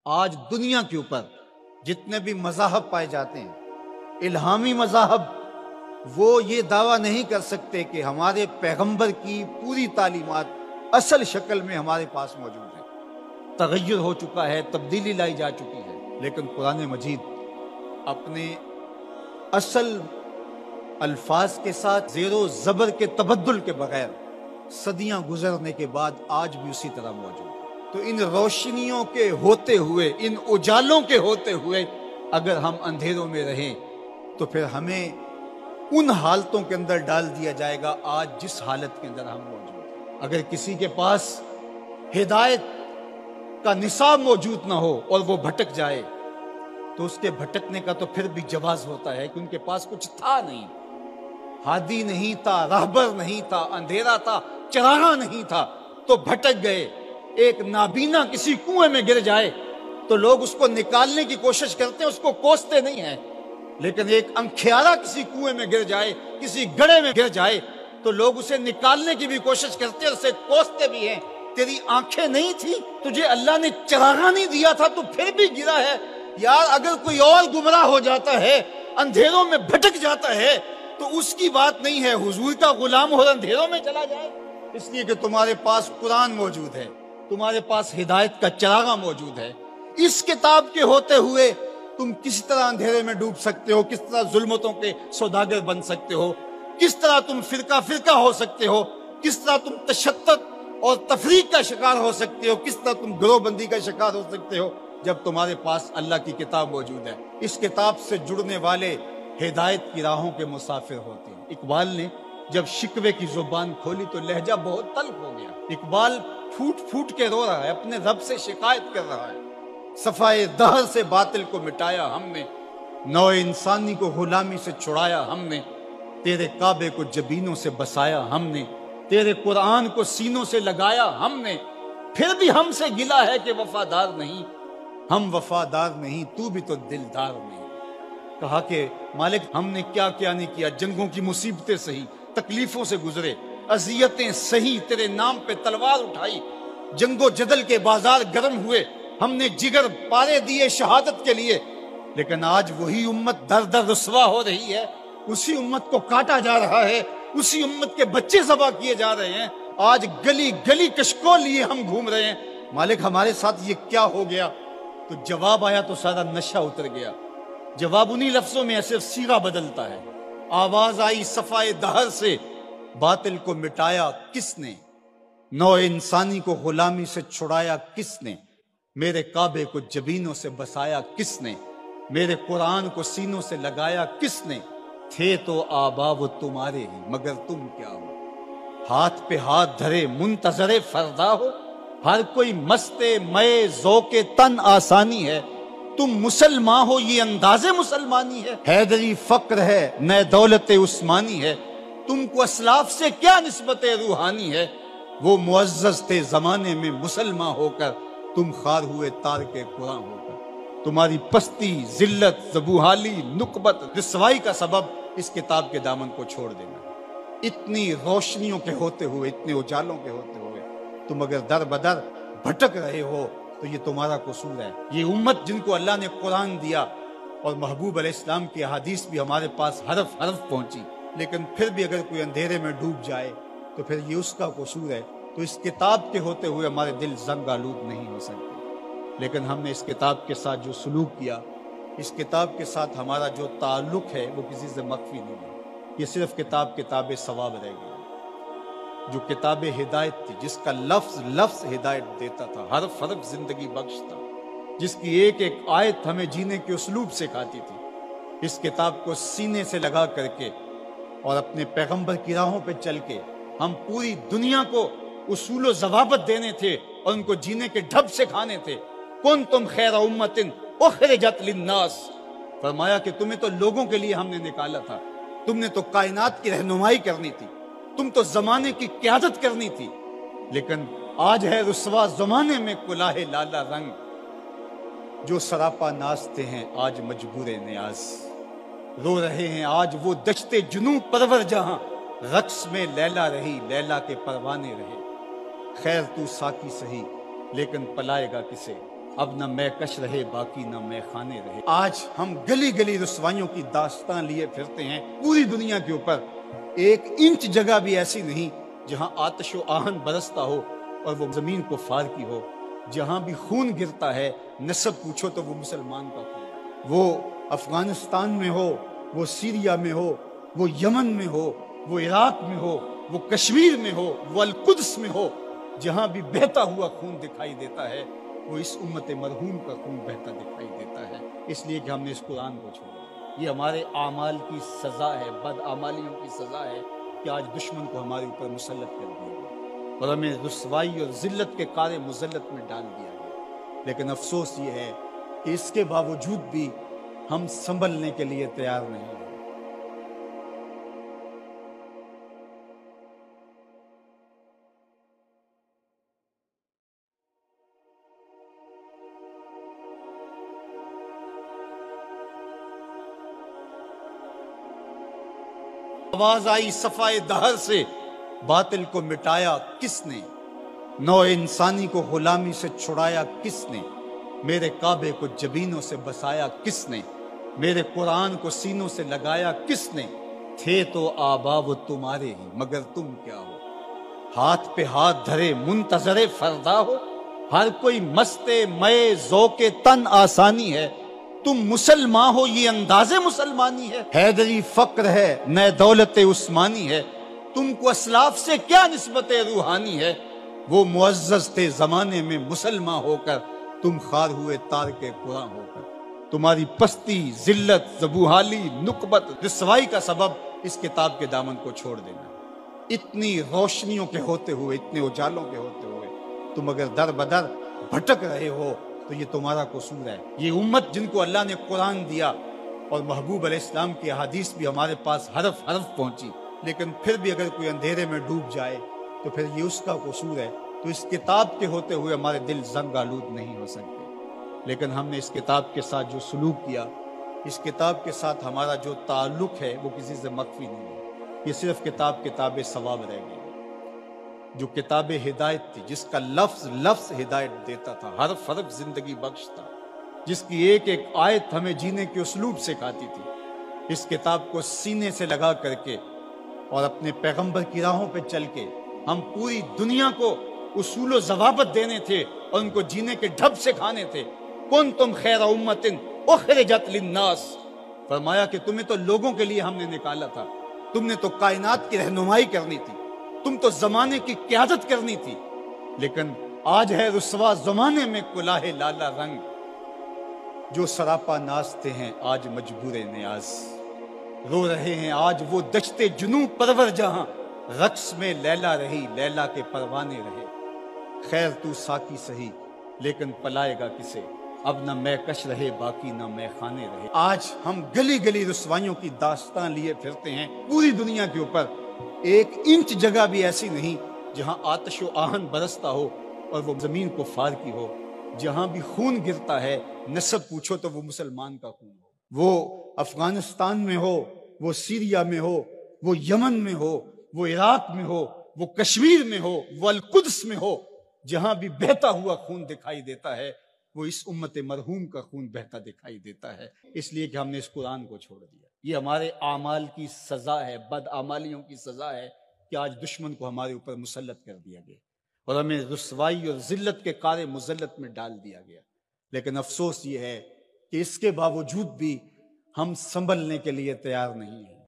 آج دنیا کے اوپر جتنے بھی مذاہب پائے جاتے ہیں، الہامی مذاہب، وہ یہ دعویٰ نہیں کر سکتے کہ ہمارے پیغمبر کی پوری تعلیمات اصل شکل میں ہمارے پاس موجود ہیں۔ تغیر ہو چکا ہے، تبدیلی لائی جا چکی ہے، لیکن قرآن مجید اپنے اصل الفاظ کے ساتھ زیر و زبر کے تبدل کے بغیر صدیاں گزرنے کے بعد آج بھی اسی طرح موجود ہے۔ تو ان روشنیوں کے ہوتے ہوئے، ان اجالوں کے ہوتے ہوئے اگر ہم اندھیروں میں رہیں تو پھر ہمیں ان حالتوں کے اندر ڈال دیا جائے گا آج جس حالت کے اندر ہم موجود ہیں۔ اگر کسی کے پاس ہدایت کا نصاب موجود نہ ہو اور وہ بھٹک جائے تو اس کے بھٹکنے کا تو پھر بھی جواز ہوتا ہے کہ ان کے پاس کچھ تھا نہیں، ہادی نہیں تھا، راہبر نہیں تھا، اندھیرا تھا، چراغاں نہیں تھا، تو بھٹک گئے۔ ایک نابینا کسی کنویں میں گر جائے تو لوگ اس کو نکالنے کی کوشش کرتے ہیں، اس کو کوستے نہیں ہیں، لیکن ایک انکھیارا کسی کنویں میں گر جائے، کسی گڑھے میں گر جائے تو لوگ اسے نکالنے کی بھی کوشش کرتے ہیں، اسے کوستے بھی ہیں۔ تیری آنکھیں نہیں تھی، تجھے اللہ نے چراغاں نہیں دیا تھا، تو پھر بھی گرا ہے۔ یار اگر کوئی اور گمراہ ہو جاتا ہے، اندھیروں میں بھٹک جاتا ہے، تو اس کی بات نہیں ہے حضور کا غلام اور اندھیروں میں چلا جائے، اس لیے کہ تمہارے پاس قرآن موجود ہے، تمہارے پاس ہدایت کا چراغاں موجود ہے۔ اس کتاب کے ہوتے ہوئے تم کس طرح اندھیرے میں ڈوب سکتے ہو، کس طرح ظلمتوں کے سوداگر بن سکتے ہو، کس طرح تم فرقہ فرقہ ہو سکتے ہو، کس طرح تم تشدد اور تفریق کا شکار ہو سکتے ہو، کس طرح تم گروہ بندی کا شکار ہو سکتے ہو جب تمہارے پاس اللہ کی کتاب موجود ہے۔ اس کتاب سے جڑنے والے ہدایت کی راہوں کے مسافر ہوتے ہیں۔ اقبال نے جب شکوے کی زبان کھولی تو لہجہ بہت تلخ ہو گیا۔ اقبال پھوٹ پھوٹ کے رو رہا ہے، اپنے رب سے شکایت کر رہا ہے۔ صفائے دہر سے باطل کو مٹایا ہم نے، نوع انسانی کو غلامی سے چھڑایا ہم نے، تیرے کعبے کو جبینوں سے بسایا ہم نے، تیرے قرآن کو سینوں سے لگایا ہم نے، پھر بھی ہم سے گلا ہے کہ وفادار نہیں، ہم وفادار نہیں، تو بھی تو دلدار نہیں۔ کہا کہ مالک ہم نے کیا کیا نہیں کیا، جنگوں کی مصیبتیں سہی، تکلیفوں سے گزرے، اذیتیں سہی، تیرے نام پہ تلوار اٹھائی، جنگ و جدل کے بازار گرم ہوئے، ہم نے جگر پارے دیے شہادت کے لیے، لیکن آج وہی امت در در رسوا ہو رہی ہے، اسی امت کو کاٹا جا رہا ہے، اسی امت کے بچے ذبح کیے جا رہے ہیں، آج گلی گلی کشکول لیے ہم گھوم رہے ہیں، مالک ہمارے ساتھ یہ کیا ہو گیا؟ تو جواب آیا تو سارا نشہ اتر گیا۔ جواب انہی لفظوں میں صرف صیغہ بدلتا ہے۔ آواز آئی صفائے دہر سے، باطل کو مٹایا کس نے، نوع انسانی کو غلامی سے چھڑایا کس نے، میرے کعبے کو جبینوں سے بسایا کس نے، میرے قرآن کو سینوں سے لگایا کس نے، تھے تو آبا وہ تمہارے ہی مگر تم کیا ہو، ہاتھ پہ ہاتھ دھرے منتظر فردا ہو، ہر کوئی مست مئے ذوق تن آسانی ہے، تم مسلمان ہو یہ انداز مسلمانی ہے، حیدری فقر ہے نئے دولت عثمانی ہے، تم کو اسلاف سے کیا نسبت روحانی ہے، وہ معزز تھے زمانے میں مسلمان ہو کر، تم خار ہوئے تار کے قرآن ہو کر، تمہاری پستی، ذلت، زبوحالی، نکبت، رسوائی کا سبب اس کتاب کے دامن کو چھوڑ دینا۔ اتنی روشنیوں کے ہوتے ہوئے، اتنے اجالوں کے ہوتے ہوئے تم اگر در بدر بھٹک رہے ہو تو یہ تمہارا قصور ہے۔ یہ امت جن کو اللہ نے قرآن دیا اور محبوب علیہ السلام کی احادیث بھی ہمارے پاس حرف حرف پہنچی، لیکن پھر بھی اگر کوئی اندھیرے میں ڈوب جائے تو پھر یہ اس کا قصور ہے۔ تو اس کتاب کے ہوتے ہوئے ہمارے دل زنگ آلود نہیں ہو سکتے، لیکن ہم نے اس کتاب کے ساتھ جو سلوک کیا، اس کتاب کے ساتھ ہمارا جو تعلق ہے وہ کسی سے مخفی نہیں ہے۔ یہ صرف کتاب ثواب رہ گئی، جو کتاب ہدایت تھی، جس کا لفظ لفظ ہدایت دیتا تھا، حرف حرف زندگی بخش تھا، جس کی ایک ایک آیت ہمیں جینے کے اسلوب سکھاتی تھی، اس کتاب کو سینے سے لگا کر کے اور اپنے پیغمبر کی راہوں پہ چل کے ہم پوری دنیا کو اصول و ضوابط دینے تھے اور ان کو جینے کے ڈھب سکھانے تھے۔ کنتم خیر امت اخرجت للناس، فرمایا کہ تمہیں تو لوگوں کے لیے ہم نے نکالا تھا، تم نے تو کائنات کی رہنمائی کرنی تھی، تم تو زمانے کی قیادت کرنی تھی، لیکن آج ہے رسوا زمانے میں کلاہ لالا رنگ، جو سراپا نازتے ہیں آج مجبور نیاز، رو رہے ہیں آج وہ دشتے جنوب پرور جہاں، رقص میں لیلا رہی لیلا کے پروانے رہے، خیر تو ساکی سہی لیکن پلائے گا کسے، اب نہ میں کش رہے باقی نہ میں خانے رہے۔ آج ہم گلی گلی رسوائیوں کی داستان لیے پھرتے ہیں پوری دنیا کے اوپر، ایک انچ جگہ بھی ایسی نہیں جہاں آتش و آہن برستا ہو اور وہ زمین کو فار کی ہو۔ جہاں بھی خون گرتا ہے نسب پوچھو تو وہ مسلمان کا خون ہے۔ وہ افغانستان میں ہو، وہ سیریا میں ہو، وہ یمن میں ہو، وہ عراق میں ہو، وہ کشمیر میں ہو، وہ القدس میں ہو، جہاں بھی بہتا ہوا خون دکھائی دیتا ہے وہ اس امت مرحوم کا خون بہتا دکھائی دیتا ہے۔ اس لیے کہ ہم نے اس قرآن کو چھوڑا۔ یہ ہمارے اعمال کی سزا ہے، بد اعمالیوں کی سزا ہے کہ آج دشمن کو ہمارے اوپر مسلط کر دیا گیا اور ہمیں رسوائی اور ذلت کے کار مذلت میں ڈال دیا گیا۔ لیکن افسوس یہ ہے کہ اس کے باوجود بھی ہم سنبھلنے کے لیے تیار نہیں ہیں۔ آواز آئی صفائے دہر سے، باطل کو مٹایا کس نے؟ نو انسانی کو غلامی سے چھڑایا کس نے؟ میرے کعبے کو جبینوں سے بسایا کس نے؟ میرے قرآن کو سینوں سے لگایا کس نے؟ تھے تو آبا وہ تمہارے ہی، مگر تم کیا ہو؟ ہاتھ پہ ہاتھ دھرے منتظر فردا ہو، ہر کوئی مستے مئے ذوق تن آسانی ہے، تم مسلمان ہو یہ انداز مسلمانی ہے؟ حیدری فقر ہے نئے دولت عثمانی ہے، تم کو اسلاف سے کیا نسبت روحانی ہے؟ وہ معزز تھے زمانے میں مسلمان ہو کر، تم خار ہوئے تار کے قرآن ہو کر۔ تمہاری پستی، ذلت، زبوحالی، نکبت، رسوائی کا سبب اس کتاب کے دامن کو چھوڑ دینا ہے۔ اتنی روشنیوں کے ہوتے ہوئے، اتنے اجالوں کے ہوتے ہوئے تم اگر در بدر بھٹک رہے ہو تو یہ تمہارا قصور ہے۔ یہ امت جن کو اللہ نے قرآن دیا اور محبوب علیہ السلام کی احادیث بھی ہمارے پاس حرف حرف پہنچی، لیکن پھر بھی اگر کوئی اندھیرے میں ڈوب جائے تو پھر یہ اس کا قصور ہے۔ تو اس کتاب کے ہوتے ہوئے ہمارے دل زنگ آلود نہیں ہو سکتے، لیکن ہم نے اس کتاب کے ساتھ جو سلوک کیا، اس کتاب کے ساتھ ہمارا جو تعلق ہے وہ کسی سے مخفی نہیں ہے۔ یہ صرف کتاب ثواب رہ گئی، جو کتاب ہدایت تھی، جس کا لفظ لفظ ہدایت دیتا تھا، حرف حرف زندگی بخش تھا، جس کی ایک ایک آیت ہمیں جینے کے اسلوب سکھاتی تھی۔ اس کتاب کو سینے سے لگا کر کے اور اپنے پیغمبر کی راہوں پہ چل کے ہم پوری دنیا کو اصول و ضوابط دینے تھے اور ان کو جینے کے ڈھب سکھانے تھے۔ کنتم خیر امت اخرجت للناس، فرمایا کہ تمہیں تو لوگوں کے لیے ہم نے نکالا تھا، تم نے تو کائنات کی رہنمائی کرنی تھی، تم تو زمانے کی قیادت کرنی تھی، لیکن آج ہے رسوا زمانے میں کلاہ لالا رنگ، جو سراپا نازتے ہیں آج مجبور نیاز، رو رہے ہیں آج وہ دشتے جنوب پرور جہاں، رقص میں لیلا رہی لیلا کے پروانے رہے۔ خیر تو ساکی سہی لیکن پلائے گا کسے، اب نہ میں کش رہے باقی نہ میں خانے رہے۔ آج ہم گلی گلی رسوائیوں کی داستان لیے پھرتے ہیں پوری دنیا کے اوپر، ایک انچ جگہ بھی ایسی نہیں جہاں آتش و آہن برستا ہو اور وہ زمین کو فار کی ہو۔ جہاں بھی خون گرتا ہے نسب پوچھو تو وہ مسلمان کا خون ہو۔ وہ افغانستان میں ہو، وہ سیریا میں ہو، وہ یمن میں ہو، وہ عراق میں ہو، وہ کشمیر میں ہو، وہ القدس میں ہو، جہاں بھی بہتا ہوا خون دکھائی دیتا ہے وہ اس امت مرحوم کا خون بہتا دکھائی دیتا ہے۔ اس لیے کہ ہم نے اس قرآن کو چھوڑ دیا۔ یہ ہمارے اعمال کی سزا ہے، بد اعمالیوں کی سزا ہے کہ آج دشمن کو ہمارے اوپر مسلط کر دیا گیا اور ہمیں رسوائی اور ذلت کے کار مذلت میں ڈال دیا گیا۔ لیکن افسوس یہ ہے کہ اس کے باوجود بھی ہم سنبھلنے کے لیے تیار نہیں ہیں۔